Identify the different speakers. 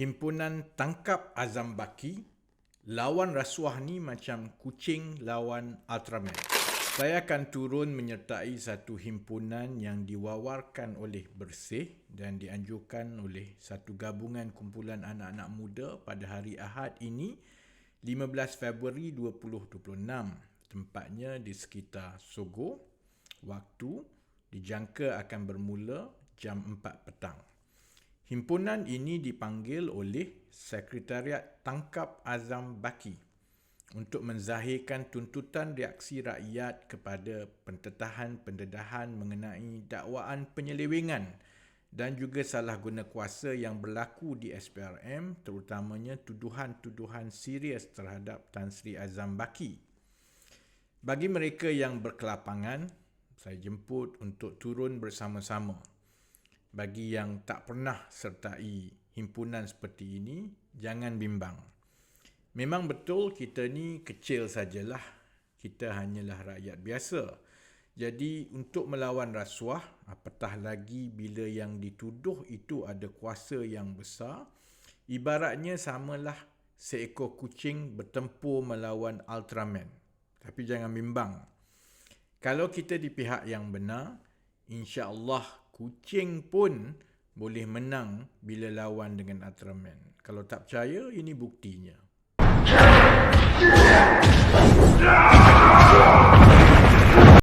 Speaker 1: Himpunan Tangkap Azam Baki, lawan rasuah ni macam kucing lawan Ultraman. Saya akan turun menyertai satu himpunan yang diwawarkan oleh Bersih dan dianjurkan oleh satu gabungan kumpulan anak-anak muda pada hari Ahad ini, 15 Februari 2026. Tempatnya di sekitar Sogo. Waktu dijangka akan bermula jam 4 petang. Himpunan ini dipanggil oleh Sekretariat Tangkap Azam Baki untuk menzahirkan tuntutan reaksi rakyat kepada pendedahan mengenai dakwaan penyelewengan dan juga salah guna kuasa yang berlaku di SPRM, terutamanya tuduhan-tuduhan serius terhadap Tan Sri Azam Baki. Bagi mereka yang berkelapangan, saya jemput untuk turun bersama-sama. Bagi yang tak pernah sertai himpunan seperti ini, jangan bimbang. Memang betul kita ni kecil sajalah. Kita hanyalah rakyat biasa. Jadi untuk melawan rasuah, apatah lagi bila yang dituduh itu ada kuasa yang besar, ibaratnya samalah seekor kucing bertempur melawan Ultraman. Tapi jangan bimbang. Kalau kita di pihak yang benar, insya-Allah kucing pun boleh menang bila lawan dengan Ultraman. Kalau tak percaya, ini buktinya.